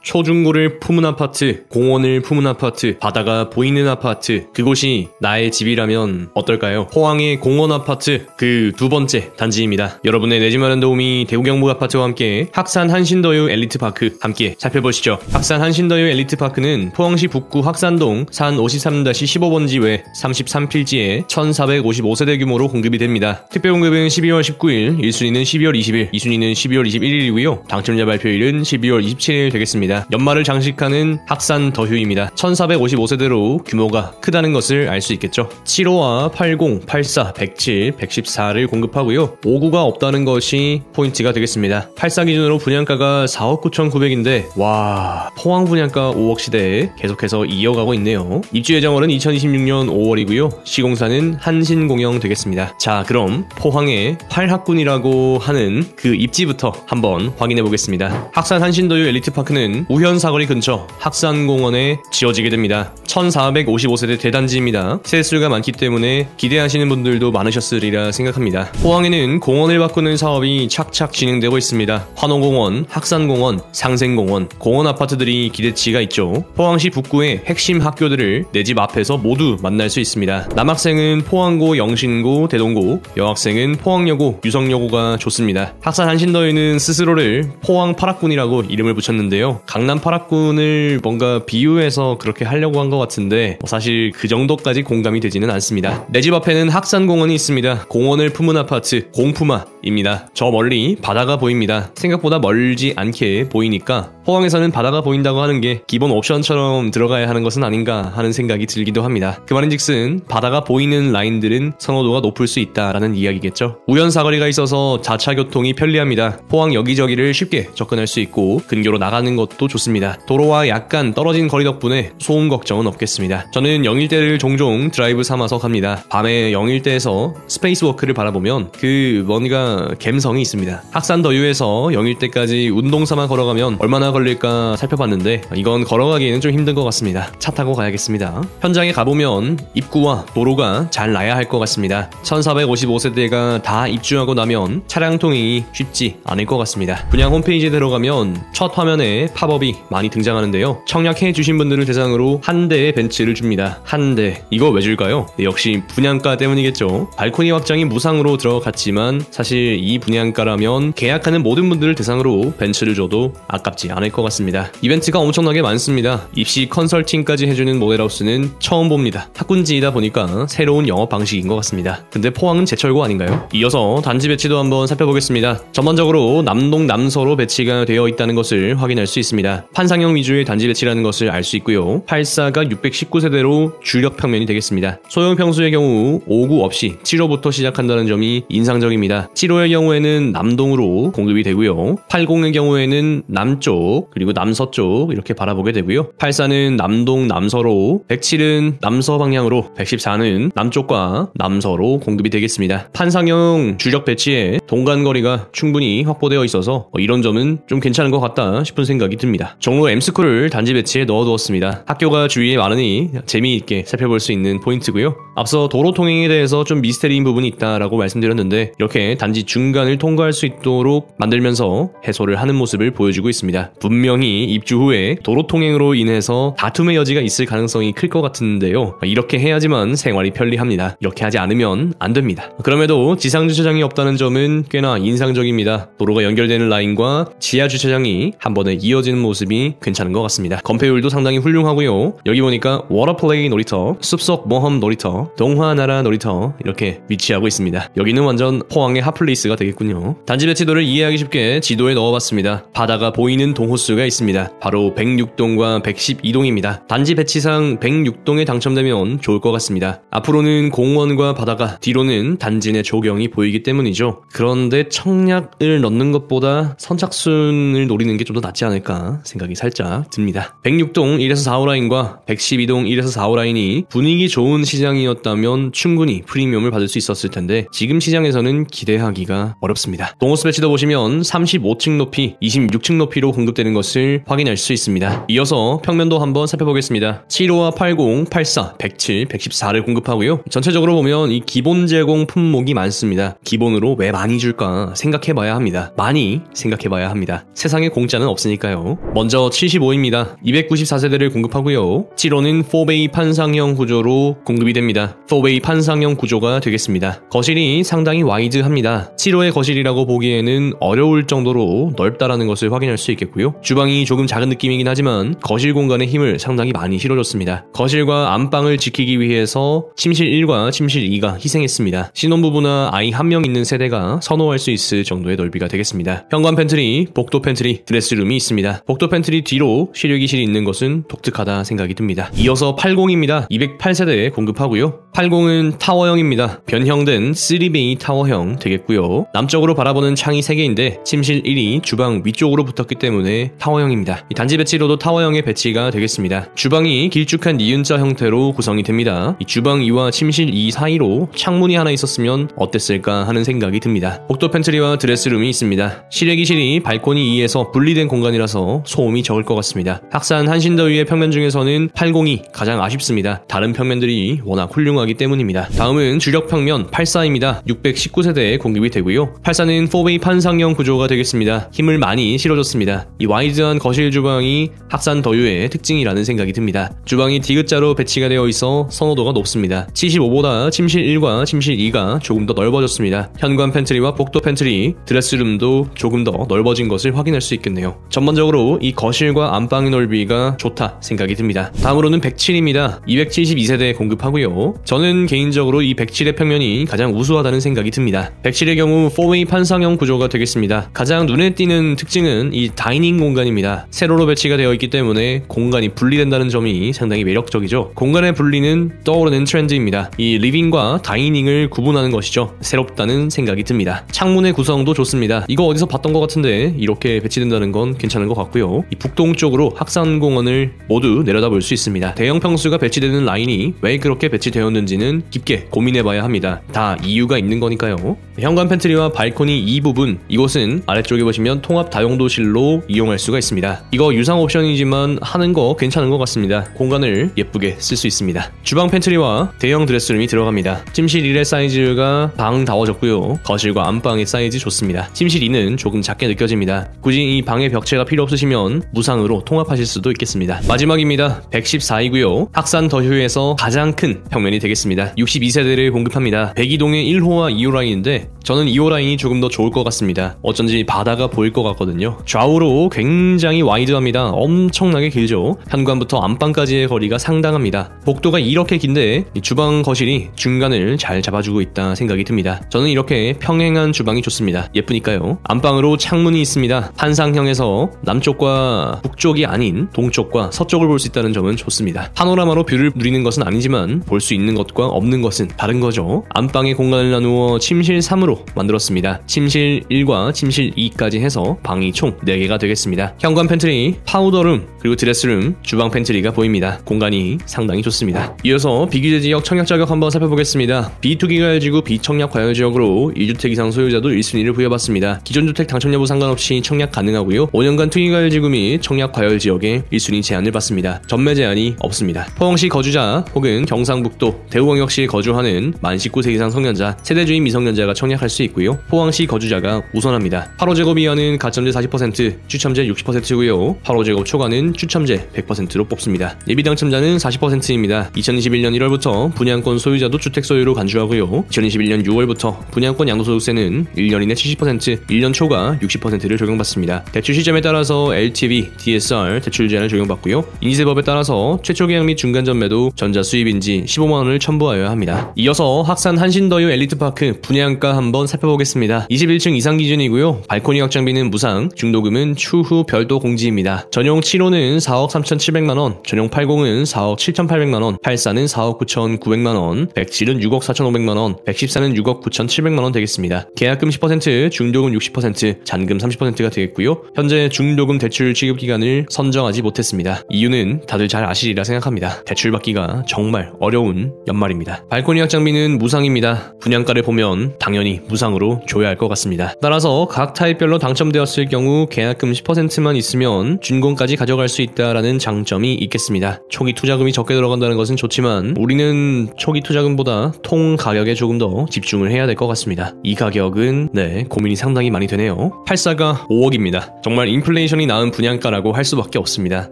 초중고를 품은 아파트, 공원을 품은 아파트, 바다가 보이는 아파트, 그곳이 나의 집이라면 어떨까요? 포항의 공원 아파트, 그 두 번째 단지입니다. 여러분의 내 집 마련 도우미 대구경북 아파트와 함께 학산 한신더유 엘리트파크 함께 살펴보시죠. 학산 한신더유 엘리트파크는 포항시 북구 학산동 산 53-15번지 외 33필지에 1455세대 규모로 공급이 됩니다. 특별공급은 12월 19일, 1순위는 12월 20일, 2순위는 12월 21일이고요. 당첨자 발표일은 12월 27일 되겠습니다. 연말을 장식하는 학산 더휴입니다. 1455세대로 규모가 크다는 것을 알 수 있겠죠. 75와 80, 84, 107, 114를 공급하고요. 59가 없다는 것이 포인트가 되겠습니다. 84 기준으로 분양가가 4억 9,900인데 와, 포항 분양가 5억 시대에 계속해서 이어가고 있네요. 입주 예정월은 2026년 5월이고요. 시공사는 한신공영 되겠습니다. 자, 그럼 포항의 활학군이라고 하는 그 입지부터 한번 확인해 보겠습니다. 학산 한신더유 엘리트파크는 우현 사거리 근처 학산공원에 지어지게 됩니다. 1455세대 대단지입니다. 세대수가 많기 때문에 기대하시는 분들도 많으셨으리라 생각합니다. 포항에는 공원을 바꾸는 사업이 착착 진행되고 있습니다. 환호공원, 학산공원, 상생공원, 공원 아파트들이 기대치가 있죠. 포항시 북구의 핵심 학교들을 내 집 앞에서 모두 만날 수 있습니다. 남학생은 포항고, 영신고, 대동고, 여학생은 포항여고, 유성여고가 좋습니다. 학산 한신더유는 스스로를 포항 8학군이라고 이름을 붙였는데요. 강남 8학군을 뭔가 비유해서 그렇게 하려고 한 것 같은데 사실 그 정도까지 공감이 되지는 않습니다. 내 집 앞에는 학산공원이 있습니다. 공원을 품은 아파트, 공품아입니다. 저 멀리 바다가 보입니다. 생각보다 멀지 않게 보이니까 포항에서는 바다가 보인다고 하는 게 기본 옵션처럼 들어가야 하는 것은 아닌가 하는 생각이 들기도 합니다. 그 말인즉슨 바다가 보이는 라인들은 선호도가 높을 수 있다라는 이야기겠죠. 우연 사거리가 있어서 자차 교통이 편리합니다. 포항 여기저기를 쉽게 접근할 수 있고 근교로 나가는 것도 좋습니다. 도로와 약간 떨어진 거리 덕분에 소음 걱정은 없겠습니다. 저는 영일대를 종종 드라이브 삼아서 갑니다. 밤에 영일대에서 스페이스워크를 바라보면 그 뭔가 갬성이 있습니다. 학산 더유에서 영일대까지 운동 삼아 걸어가면 얼마나 걸릴까 살펴봤는데 이건 걸어가기에는 좀 힘든 것 같습니다. 차 타고 가야겠습니다. 현장에 가보면 입구와 도로가 잘 나야 할 것 같습니다. 1455세대가 다 입주하고 나면 차량 통행이 쉽지 않을 것 같습니다. 분양 홈페이지에 들어가면 첫 화면에 팝업이 많이 등장하는데요. 청약해 주신 분들을 대상으로 한 대의 벤츠를 줍니다. 한 대. 이거 왜 줄까요? 역시 분양가 때문이겠죠. 발코니 확장이 무상으로 들어갔지만 사실 이 분양가라면 계약하는 모든 분들을 대상으로 벤츠를 줘도 아깝지 않을 것 같습니다. 이벤트가 엄청나게 많습니다. 입시 컨설팅까지 해주는 모델하우스는 처음 봅니다. 학군지이다 보니까 새로운 영업 방식인 것 같습니다. 근데 포항은 제철고 아닌가요? 이어서 단지 배치도 한번 살펴보겠습니다. 전반적으로 남동 남서로 배치가 되어 있다는 것을 확인할 수 있습니다. 판상형 위주의 단지 배치라는 것을 알 수 있고요. 84가 619세대로 주력 평면이 되겠습니다. 소형 평수의 경우 59 없이 7호부터 시작한다는 점이 인상적입니다. 7호의 경우에는 남동으로 공급이 되고요. 80의 경우에는 남쪽 그리고 남서쪽 이렇게 바라보게 되고요. 84는 남동 남서로, 107은 남서 방향으로, 114는 남쪽과 남서로 공급이 되겠습니다. 판상형 주력 배치에 동간거리가 충분히 확보되어 있어서 이런 점은 좀 괜찮은 것 같다 싶은 생각이 듭니다. 종로 M스쿨을 단지 배치에 넣어두었습니다. 학교가 주위에 많으니 재미있게 살펴볼 수 있는 포인트고요. 앞서 도로 통행에 대해서 좀 미스테리인 부분이 있다라고 말씀드렸는데 이렇게 단지 중간을 통과할 수 있도록 만들면서 해소를 하는 모습을 보여주고 있습니다. 분명히 입주 후에 도로 통행으로 인해서 다툼의 여지가 있을 가능성이 클 것 같은데요. 이렇게 해야지만 생활이 편리합니다. 이렇게 하지 않으면 안 됩니다. 그럼에도 지상 주차장이 없다는 점은 꽤나 인상적입니다. 도로가 연결되는 라인과 지하 주차장이 한 번에 이어지는 모습이 괜찮은 것 같습니다. 건폐율도 상당히 훌륭하고요. 여기 보니까 워터플레이 놀이터, 숲속 모험 놀이터, 동화나라 놀이터 이렇게 위치하고 있습니다. 여기는 완전 포항의 핫플레이스가 되겠군요. 단지 배치도를 이해하기 쉽게 지도에 넣어봤습니다. 바다가 보이는 동호수가 있습니다. 바로 106동과 112동입니다. 단지 배치상 106동에 당첨되면 좋을 것 같습니다. 앞으로는 공원과 바다가, 뒤로는 단지 내 조경이 보이기 때문이죠. 그런데 청약을 넣는 것보다 선착순을 노리는 게 좀 더 낫지 않을까 생각이 살짝 듭니다. 106동 1에서 4호 라인과 112동 1에서 4호 라인이 분위기 좋은 시장이었 시장이었다면 충분히 프리미엄을 받을 수 있었을 텐데 지금 시장에서는 기대하기가 어렵습니다. 동호수 배치도 보시면 35층 높이, 26층 높이로 공급되는 것을 확인할 수 있습니다. 이어서 평면도 한번 살펴보겠습니다. 75와 80, 84, 107, 114를 공급하고요. 전체적으로 보면 이 기본 제공 품목이 많습니다. 기본으로 왜 많이 줄까 생각해봐야 합니다. 많이 생각해봐야 합니다. 세상에 공짜는 없으니까요. 먼저 75입니다. 294세대를 공급하고요. 7호는 4베이 판상형 구조로 공급이 됩니다. 4베이 판상형 구조가 되겠습니다. 거실이 상당히 와이드합니다. 7호의 거실이라고 보기에는 어려울 정도로 넓다라는 것을 확인할 수 있겠고요. 주방이 조금 작은 느낌이긴 하지만 거실 공간의 힘을 상당히 많이 실어줬습니다. 거실과 안방을 지키기 위해서 침실 1과 침실 2가 희생했습니다. 신혼부부나 아이 한 명 있는 세대가 선호할 수 있을 정도의 넓이가 되겠습니다. 현관 팬트리, 복도 팬트리, 드레스룸이 있습니다. 복도 팬트리 뒤로 실외기실이 있는 것은 독특하다 생각이 듭니다. 이어서 80입니다. 208세대에 공급하고요. 80은 타워형입니다. 변형된 3베이 타워형 되겠고요. 남쪽으로 바라보는 창이 3개인데 침실 1이 주방 위쪽으로 붙었기 때문에 타워형입니다. 이 단지 배치로도 타워형의 배치가 되겠습니다. 주방이 길쭉한 니은자 형태로 구성이 됩니다. 이 주방 2와 침실 2 사이로 창문이 하나 있었으면 어땠을까 하는 생각이 듭니다. 복도 팬트리와 드레스룸이 있습니다. 실외기실이 발코니 2에서 분리된 공간이라서 소음이 적을 것 같습니다. 학산 한신더위의 평면 중에서는 80이 가장 아쉽습니다. 다른 평면들이 워낙 훌륭하기 때문입니다. 다음은 주력 평면 84입니다. 619세대에 공급이 되고요. 84는 4베이 판상형 구조가 되겠습니다. 힘을 많이 실어줬습니다. 이 와이드한 거실 주방이 학산 더유의 특징이라는 생각이 듭니다. 주방이 디귿자로 배치가 되어 있어 선호도가 높습니다. 75보다 침실 1과 침실 2가 조금 더 넓어졌습니다. 현관 팬트리와 복도 팬트리, 드레스룸도 조금 더 넓어진 것을 확인할 수 있겠네요. 전반적으로 이 거실과 안방의 넓이가 좋다 생각이 듭니다. 다음으로는 107입니다. 272세대에 공급하고요. 저는 개인적으로 이 107의 평면이 가장 우수하다는 생각이 듭니다. 107의 경우 4웨이 판상형 구조가 되겠습니다. 가장 눈에 띄는 특징은 이 다이닝 공간입니다. 세로로 배치가 되어 있기 때문에 공간이 분리된다는 점이 상당히 매력적이죠. 공간의 분리는 떠오르는 트렌드입니다. 이 리빙과 다이닝을 구분하는 것이죠. 새롭다는 생각이 듭니다. 창문의 구성도 좋습니다. 이거 어디서 봤던 것 같은데 이렇게 배치된다는 건 괜찮은 것 같고요. 이 북동쪽으로 학산공원을 모두 내려다볼 수 있습니다. 대형 평수가 배치되는 라인이 왜 그렇게 배치되었는지는 깊게 고민해봐야 합니다. 다 이유가 있는 거니까요. 현관 팬트리와 발코니 이 부분, 이곳은 아래쪽에 보시면 통합 다용도실로 이용할 수가 있습니다. 이거 유상 옵션이지만 하는 거 괜찮은 것 같습니다. 공간을 예쁘게 쓸 수 있습니다. 주방 팬트리와 대형 드레스룸이 들어갑니다. 침실 1의 사이즈가 방다워졌고요. 거실과 안방의 사이즈 좋습니다. 침실 2는 조금 작게 느껴집니다. 굳이 이 방의 벽체가 필요 없으시면 무상으로 통합하실 수도 있겠습니다. 마지막입니다. 114이고요. 학산 더휴에서 가장 큰 평면이 되겠습니다. 62세대를 공급합니다. 백이동의 1호와 2호 라인인데 저는 2호 라인이 조금 더 좋을 것 같습니다. 어쩐지 바다가 보일 것 같거든요. 좌우로 굉장히 와이드합니다. 엄청나게 길죠. 현관부터 안방까지의 거리가 상당합니다. 복도가 이렇게 긴데 이 주방 거실이 중간을 잘 잡아주고 있다 생각이 듭니다. 저는 이렇게 평행한 주방이 좋습니다. 예쁘니까요. 안방으로 창문이 있습니다. 한상형에서 남쪽과 북쪽이 아닌 동쪽과 서쪽을 볼 수 있다는 점은 좋습니다. 파노라마로 뷰를 누리는 것은 아니지만 볼 수 있는 것과 없는 것은 다른 거죠. 안방의 공간을 나누어 침실 3으로 만들었습니다. 침실 1과 침실 2까지 해서 방이 총 4개가 되겠습니다. 현관 팬트리, 파우더룸, 그리고 드레스룸, 주방 팬트리가 보입니다. 공간이 상당히 좋습니다. 이어서 비규제 지역 청약 자격 한번 살펴보겠습니다. 비투기과열지구 비청약 과열지역으로 1주택 이상 소유자도 1순위를 부여받습니다. 기존 주택 당첨 여부 상관없이 청약 가능하고요. 5년간 투기과열지구 및 청약 과열지역에 1순위 제한을 받습니다. 전매 제한이 없습니다. 포항시 거주자 혹은 경상북도 대우광역시에 거주하는 만 19세 이상 성년자, 세대주인 미성년자가 청약할 수 있고요. 포항시 거주자가 우선합니다. 8호 이하는 가점제 40%, 추첨제 60%고요. 8호 초과는 추첨제 100%로 뽑습니다. 예비 당첨자는 40%입니다. 2021년 1월부터 분양권 소유자도 주택 소유로 간주하고요. 2021년 6월부터 분양권 양도소득세는 1년 이내 70%, 1년 초과 60%를 적용받습니다. 대출 시점에 따라서 LTV, DSR 대출 제한을 적용받고요. 인지세법에 따라서 최초 계약 및 중간 전매도 전자 수입인지 15만원을 첨부하여야 합니다. 이어서 학산 한신더유 엘리트파크 분양가 한번 살펴보겠습니다. 21층 이상 기준이고요. 발코니 확장비는 무상, 중도금은 추후 별도 공지입니다. 전용 7호는 4억 3,700만원, 전용 80은 4억 7,800만원, 84는 4억 9,900만원, 107은 6억 4,500만원, 114는 6억 9,700만원 되겠습니다. 계약금 10%, 중도금 60%, 잔금 30%가 되겠고요. 현재 중도금 대출 취급 기간을 선정하지 못했습니다. 이유는 다들 잘 아시리라 생각합니다. 대출 받기가 정말 어려운 다가오는 연말입니다. 발코니 확장비는 무상입니다. 분양가를 보면 당연히 무상으로 줘야 할 것 같습니다. 따라서 각 타입별로 당첨되었을 경우 계약금 10%만 있으면 준공까지 가져갈 수 있다라는 장점이 있겠습니다. 초기 투자금이 적게 들어간다는 것은 좋지만 우리는 초기 투자금보다 통 가격에 조금 더 집중을 해야 될 것 같습니다. 이 가격은 고민이 상당히 많이 되네요. 84가 5억입니다. 정말 인플레이션이 낳은 분양가라고 할 수밖에 없습니다.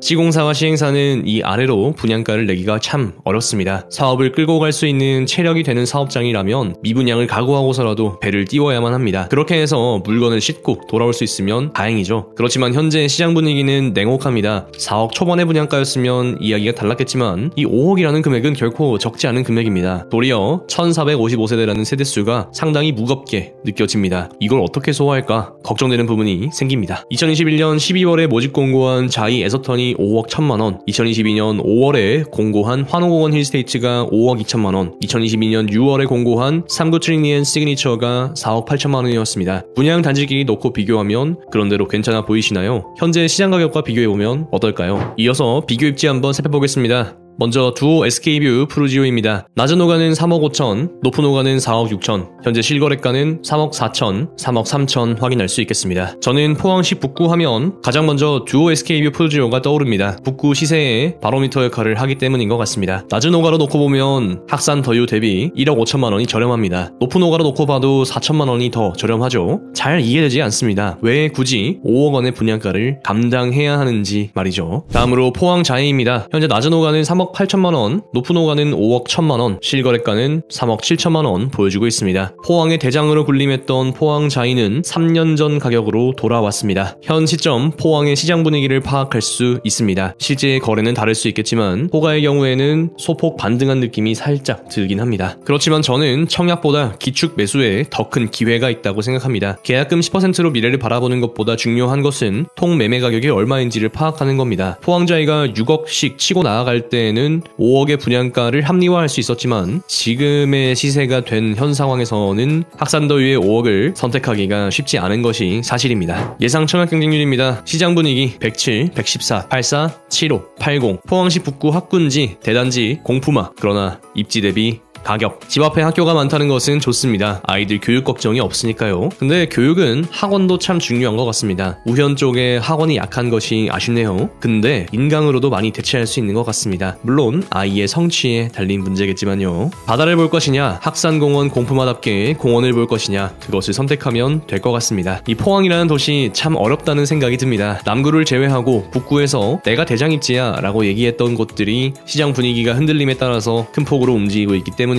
시공사와 시행사는 이 아래로 분양가를 내기가 참 어렵습니다. 사업을 끌고 갈 수 있는 체력이 되는 사업장이라면 미분양을 각오하고서라도 배를 띄워야만 합니다. 그렇게 해서 물건을 싣고 돌아올 수 있으면 다행이죠. 그렇지만 현재 시장 분위기는 냉혹합니다. 4억 초반의 분양가였으면 이야기가 달랐겠지만 이 5억이라는 금액은 결코 적지 않은 금액입니다. 도리어 1455세대라는 세대수가 상당히 무겁게 느껴집니다. 이걸 어떻게 소화할까 걱정되는 부분이 생깁니다. 2021년 12월에 모집 공고한 자이 에서턴이 5억 1천만원, 2022년 5월에 공고한 환호공원 힐스테이트가 5억 2천만원, 2022년 6월에 공고한 3구 트리니엔 시그니처가 4억 8천만원이었습니다. 분양 단지끼리 놓고 비교하면 그런대로 괜찮아 보이시나요? 현재 시장 가격과 비교해보면 어떨까요? 이어서 비교 입지 한번 살펴보겠습니다. 먼저 두오 SK뷰 프루지오입니다. 낮은 호가는 3억 5천, 높은 호가는 4억 6천, 현재 실거래가는 3억 4천, 3억 3천 확인할 수 있겠습니다. 저는 포항시 북구 하면 가장 먼저 두오 SK뷰 프루지오가 떠오릅니다. 북구 시세에 바로미터 역할을 하기 때문인 것 같습니다. 낮은 호가로 놓고 보면 학산 더유 대비 1억 5천만 원이 저렴합니다. 높은 호가로 놓고 봐도 4천만 원이 더 저렴하죠. 잘 이해되지 않습니다. 왜 굳이 5억 원의 분양가를 감당해야 하는지 말이죠. 다음으로 포항 자이입니다. 현재 낮은 호가는 3억 8천만원, 높은 호가는 5억 1천만원, 실거래가는 3억 7천만원 보여주고 있습니다. 포항의 대장으로 군림했던 포항 자이는 3년 전 가격으로 돌아왔습니다. 현 시점 포항의 시장 분위기를 파악할 수 있습니다. 실제 거래는 다를 수 있겠지만 호가의 경우에는 소폭 반등한 느낌이 살짝 들긴 합니다. 그렇지만 저는 청약보다 기축 매수에 더 큰 기회가 있다고 생각합니다. 계약금 10%로 미래를 바라보는 것보다 중요한 것은 통 매매 가격이 얼마인지를 파악하는 겁니다. 포항 자이가 6억씩 치고 나아갈 때에는 5억의 분양가를 합리화할 수 있었지만 지금의 시세가 된 현 상황에서는 학산더위의 5억을 선택하기가 쉽지 않은 것이 사실입니다. 예상 청약 경쟁률입니다. 시장 분위기 107, 114, 84, 75, 80 포항시 북구 학군지, 대단지, 공품화 그러나 입지 대비 가격. 집 앞에 학교가 많다는 것은 좋습니다. 아이들 교육 걱정이 없으니까요. 근데 교육은 학원도 참 중요한 것 같습니다. 우현 쪽에 학원이 약한 것이 아쉽네요. 근데 인강으로도 많이 대체할 수 있는 것 같습니다. 물론 아이의 성취에 달린 문제겠지만요. 바다를 볼 것이냐, 학산공원 공품화답게 공원을 볼 것이냐, 그것을 선택하면 될 것 같습니다. 이 포항이라는 도시 참 어렵다는 생각이 듭니다. 남구를 제외하고 북구에서 내가 대장입지야 라고 얘기했던 곳들이 시장 분위기가 흔들림에 따라서 큰 폭으로 움직이고 있기 때문입니다.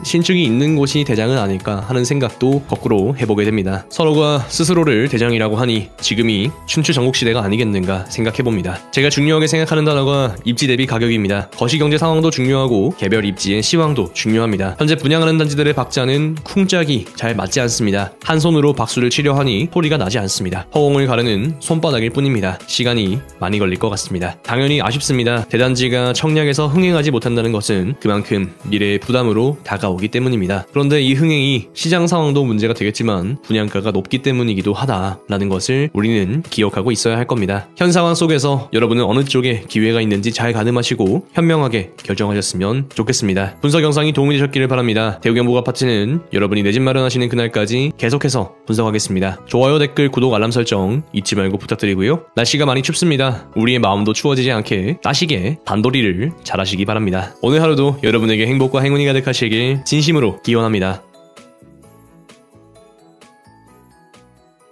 신축이 있는 곳이 대장은 아닐까 하는 생각도 거꾸로 해보게 됩니다. 서로가 스스로를 대장이라고 하니 지금이 춘추 전국시대가 아니겠는가 생각해봅니다. 제가 중요하게 생각하는 단어가 입지 대비 가격입니다. 거시경제 상황도 중요하고 개별 입지의 시황도 중요합니다. 현재 분양하는 단지들의 박자는 쿵짝이 잘 맞지 않습니다. 한 손으로 박수를 치려 하니 소리가 나지 않습니다. 허공을 가르는 손바닥일 뿐입니다. 시간이 많이 걸릴 것 같습니다. 당연히 아쉽습니다. 대단지가 청약에서 흥행하지 못한다는 것은 그만큼 미래의 부담으로 다가오기 때문입니다. 그런데 이 흥행이 시장 상황도 문제가 되겠지만 분양가가 높기 때문이기도 하다라는 것을 우리는 기억하고 있어야 할 겁니다. 현 상황 속에서 여러분은 어느 쪽에 기회가 있는지 잘 가늠하시고 현명하게 결정하셨으면 좋겠습니다. 분석 영상이 도움이 되셨기를 바랍니다. 대우경북 아파트는 여러분이 내 집 마련하시는 그날까지 계속해서 분석하겠습니다. 좋아요, 댓글, 구독, 알람 설정 잊지 말고 부탁드리고요. 날씨가 많이 춥습니다. 우리의 마음도 추워지지 않게 따시게 단도리를 잘하시기 바랍니다. 오늘 하루도 여러분에게 행복과 행운이 가득하시길 진심으로 기원합니다.